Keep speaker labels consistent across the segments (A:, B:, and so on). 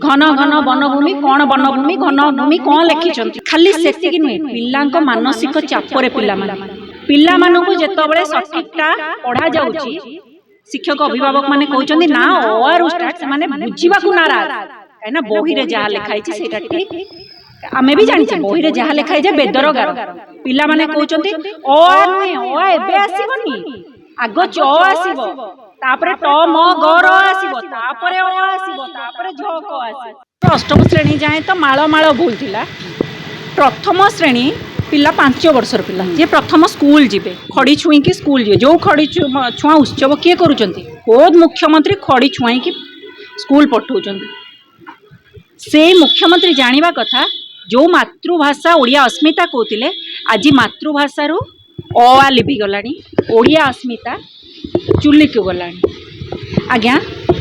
A: घन घन वनभूमि कौन वनभूमि घन भूमि कौन लिखिं खाली से नुहे पिला मानसिक चापर पिला जिते सठिकटा पढ़ा जाऊँगी शिक्षक अभिभावक माने कहते ना ओआर स्टार्ट से बुझा नाराज कहीं बही रे जहाँ लिखाई से ठीक आमे भी जानी बही रे जहाँ लिखाई जाए बेदर गार पिला माने कहते ओ नुहे ओ एबे आसीबनी आगो च आसीबो तापरे ट म ग र आसीबो तापरे ओ आसीबो तापरे झ क आसीबो। अष्टम श्रेणी जाए तो माळ माळ भूल थिला। प्रथम श्रेणी पिला 5 वर्षर पिला जे प्रथम स्कूल जीवे खड़ी छुई की स्कूल जीवे जो खड़ी छुआ उत्सव किए करुचंती खुद मुख्यमंत्री खड़ी छुआई की स्कूल पठाउचंती। से मुख्यमंत्री जानिबा कथा जो मातृभाषा ओडिया अस्मिता कहते आज मातृभाषा रु अ आ लिपि गलानी ओडिया अस्मिता चुली को गलानी। आज्ञा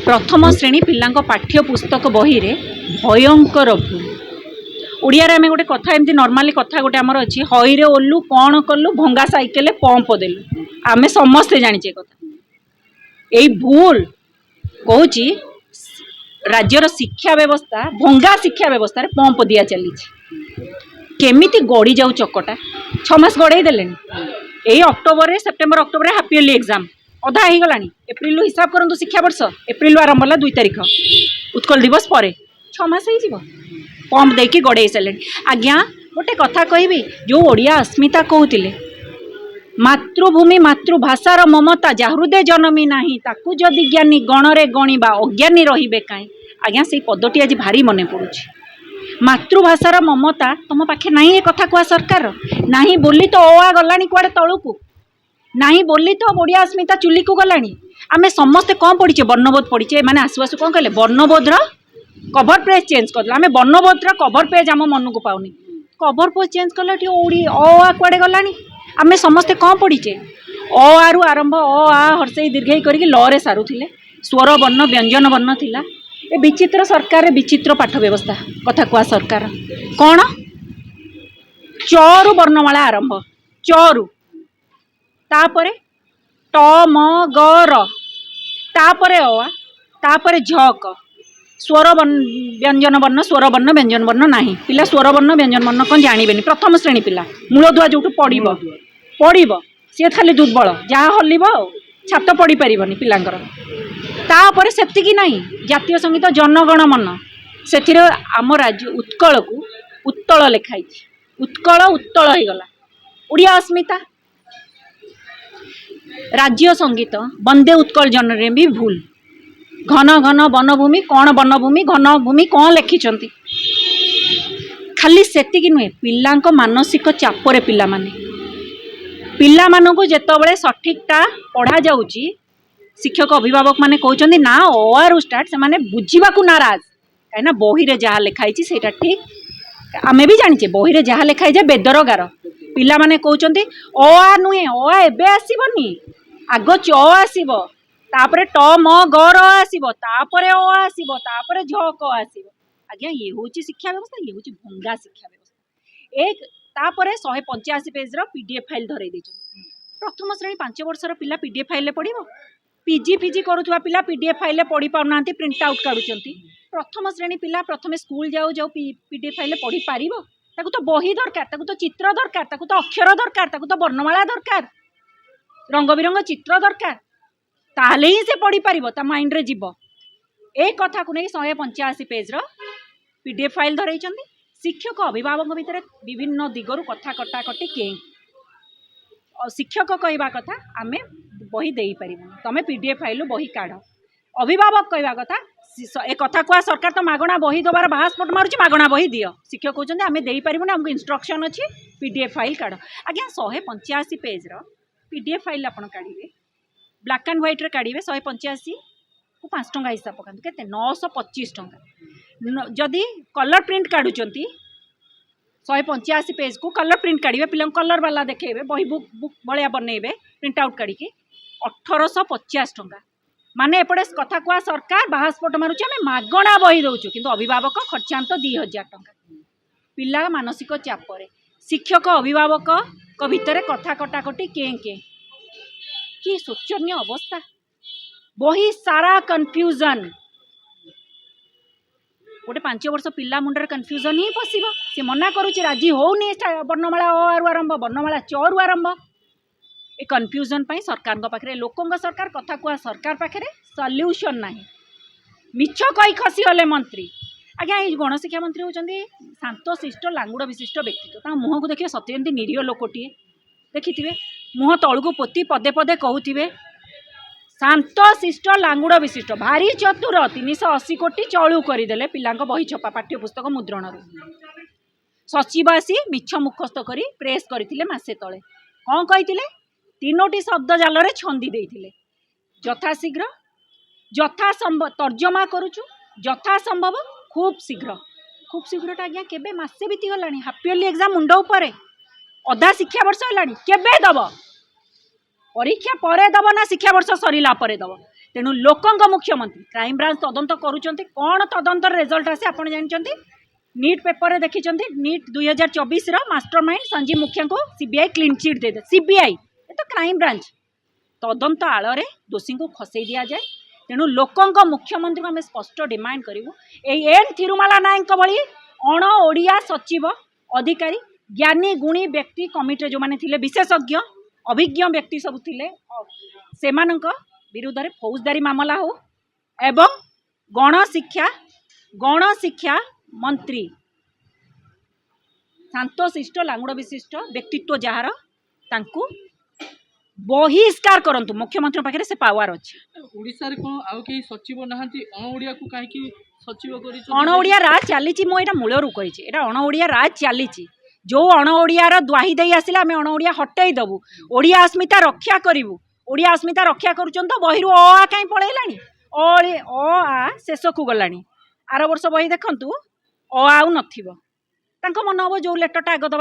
A: प्रथम श्रेणी पिला पाठ्य पुस्तक बही रे भयंकर भूल ओडिया रे आमे गोटे कथा एमती नॉर्मली कथा गोटे आमर अच्छी हई रे ओल्लू कौन कलु भंगा साइकेल पंप देलु आमे समस्ते जानिचे कथा यही भूल कहूँ राज्यर शिक्षा व्यवस्था भंगा शिक्षा व्यवस्था रे पंप दिया चली केमिति गड़ी जाऊ चकटा 6 मास गड़े देले यही अक्टोबर रे September October half yearly exam अधा हो गलानी एप्रिल हिसाब करंतु शिक्षा वर्ष एप्रिल आरंभ होला 2 तारिख उत्कल दिवस पर 6 मास हो पंप देकी गड़े सारे। आज्ञा गोटे कथा कहबी जो ओडिया अस्मिता कहते मातृभूमि मातृभाषार ममता जा हृदय जनमी नाही ताकू जदि ज्ञानी गणरे गणिबा अज्ञानी रहिबे काई। आज्ञा से पदटी आज भारी मने पड़ुछि मातृभाषार ममता तुम पाखे नहीं ये कथा कह सरकार नहीं बोली तो ओ आ गलानी कुआडे तळुकु नहीं बोली तो ओडिया अस्मिता चुली को गलानी। आमे समस्ते कौन पढ़ीचे वर्णबोध पढ़ीचे माने आसु आसु कौन कहले वर्णबोधर कवर पेज चेंज कर आमे वर्णबोधर कवर पेज आम मन को पाऊनी कवर पेज चेंज कला ओडी ओ आ कुआडे गलानी। आमे समस्ते कौन पढ़ीचे अ आरु आरंभ अ आ हर्षई दीर्घई करके ल रे सारुथिले स्वर वर्ण व्यंजन वर्ण थिला। ए विचित्र सरकार विचित्र पाठ व्यवस्था कथा कुआ सरकार कौन चरु वर्णमाला आरंभ चरु तापरे ट म ग र तापरे अ आ तापरे झक स्वर व्यंजन वर्ण स्वर वर्ण व्यंजन वर्ण नाही पिला स्वर वर्ण व्यंजन वर्ण कौन जानवेनि प्रथम श्रेणी पिला मूलदुआ जो पड़ब पड़ब सी खाली दुर्बल जहाँ हल्ब छात पड़ी पारनि पिलांकर तापर सेतिकी नहीं जातीय संगीत जनगण मन से आम राज्य उत्कल को उत्तल लिखाई उत्कल उत्तल हो गला ओडिया अस्मिता राज्य संगीत वंदे उत्कल जनरे भी भूल घन घन वनभूमि कौन वनभूमि घन भूमि कौन लिखिं खाली सेतिकी नुहे पिला मानसिक चापर पिला मानू जिते सठिकटा पढ़ा जाऊँगी शिक्षक अभिभावक माने कहते ना ओआर स्टार्ट से बुझा नाराज कहीं बही रे जहाँ लिखाई से ठीक आमे भी जानी बही रे जहाँ लिखाई जाए बेदर गार पिला माने कहते ओ आ नुहे ओ आ एबे आसीबनी आगो च आसीबो तापरे ट म ग र आसीबो तापरे ओ आसीबो तापरे झ क आसीबो। आज्ञा ये होची शिक्षा व्यवस्था ये होची भंगा शिक्षा व्यवस्था। एक तापरे 185 पेज रो पीडीएफ फाइल धरई दैछ प्रथम श्रेणी 5 वर्षर पिला पीडीएफ फाइल पढ़िबो पीजी फिजी करुवा पिला पीडीएफ फाइल पढ़ी पाना प्रिंट आउट काढुचंती प्रथम श्रेणी पिला प्रथम स्कूल जाऊ जाऊ पीडीएफ फाइल पढ़ी पारिबो ताकू तो बही दरकार ताकू तो चित्र दरकार ताकू तो अक्षर दरकार ताकू तो वर्णमाला दरकार रंग बिरंग चित्र दरकार ताहले ही से पढ़ी पारिबो ता माइंड रे जीवो। ए कथा को नहीं 185 पेज रो पीडीएफ फाइल धरैचंती शिक्षक अभिभावक भितर विभिन्न दिगरु कथा कटा कटी के शिक्षक कहवा कथा आमे बही दे पारिबो तमे पीडीएफ फाइल बही काढ़ अभिभावक कहवा कथा ए कथा कुआ सरकार तो मागणा बही दबार बाहास्पट मारुची मागणा बही दियो शिक्षक कहते आमे दे पारिबो हमको इंस्ट्रक्शन अच्छी पीडीएफ फाइल काढ़। आज्ञा 185 पेज रो पीडीएफ फाइल आपण काढ़िबे ब्लैक एंड व्हाइट रे काढ़िबे 185 को 5 टंका हिसाब पकांतु केते 925 टंका जदि कलर प्रिंट काढ़ुचंती 185 पेज को कलर प्रिंट काढ़िबे पिला कलर वाला देखेबे बही बुक भलिया बनइबे प्रिंट आउट काढ़िकी 1850 टंका माने एपटे कथा कुआ सरकार बाहास्पट मारुची आमे मागणा बही दउछु किंतु अभिभावक खर्चांत 2000 टंका पिला मानसिक चापरे शिक्षक अभिभावक को भितर कथा कटाकटी के कि शोचनीय अवस्था बही सारा कन्फ्यूजन गोटे 5 वर्ष पिला मुंडर कन्फ्यूजन ही पशिब सी मना करुच्ची राजी होनी वर्णमाला अ रु आरंभ वर्णमाला च रु आरंभ ए कन्फ्यूजन सरकार पाखे लोकों सरकार कथा कुआ सरकार पाखे सल्यूशन ना मिछ कई खसीगले मंत्री आज्ञा ये गणशिक्षा मंत्री होती शांत शिष्ट लांगुड़ विशिष्ट व्यक्तित्व मुह को देखिए सत्यजंती निरीह लोकटे देखिथे मुह तलू पोती पदे पदे कहते शांत शिष्ट लांगुड़ विशिष्ट भारी चतुर 380 कोटी चलू करदे पिला बही छपा पाठ्यपुस्तक मुद्रण सचिव आसी मिछ मुखस्त कर प्रेस करते मसे तले कौन कही 3टी शब्द जाल छंदी देते यथाशीघ्र यथासंभव तर्जमा करुचु यथासंभव खूब शीघ्र आज्ञा केबे मासे बीती गला हाफ इयरली एग्जाम मुंड उपरे अधा शिक्षा वर्ष है केबे दब परीक्षा परे दब ना शिक्षा वर्ष सरला परे दब तेणु लोकों मुख्यमंत्री क्राइम ब्रांच तदंत करुँच कौन तदंत रिजल्ट आसे आप जानते नीट पेपर देखी नीट 2024 मास्टरमाइंड संजीव मुखिया को सीबीआई क्लीन चिट दे सीबीआई ये तो क्राइम ब्रांच तदंत आड़ दोषी को खसई दि जाए तेणु लोकों मुख्यमंत्री को आम स्पष्ट डिमांड करूँ एन थिरुमाला नायक भली अण ओडिया सचिव अधिकारी ज्ञानी गुणी व्यक्ति कमिटी जो मैंने थिले विशेषज्ञ अभिज्ञ व्यक्ति सब थिले से विरुद्ध में फौजदारी मामला हो एवं गणशिक्षा मंत्री शांतशिष्ट लांगुड़ विशिष्ट व्यक्तित्व जार तांकु बहिष्कार करंतु मुख्यमंत्री पाखे से पावर अच्छे
B: ओडिसा रे कोन आउ के सचिव नहांती अणओडिया को काहे की सचिव करी
A: अणओडिया राज चली मो एटा मूलरू कही एटा अणओडिया राज चली जो अणओडियार द्वाही दे आसिला आम अणओडिया हटई देबू ओडिया अस्मिता रक्षा करूँ ओडिया अस्मिता रक्षा करुचन तो बहिरू अ कहीं पलैलानी अ शेष को गलानी आर वर्ष बही देखंतु आउ नथिबो तांको मन हम जो लेटरटा आग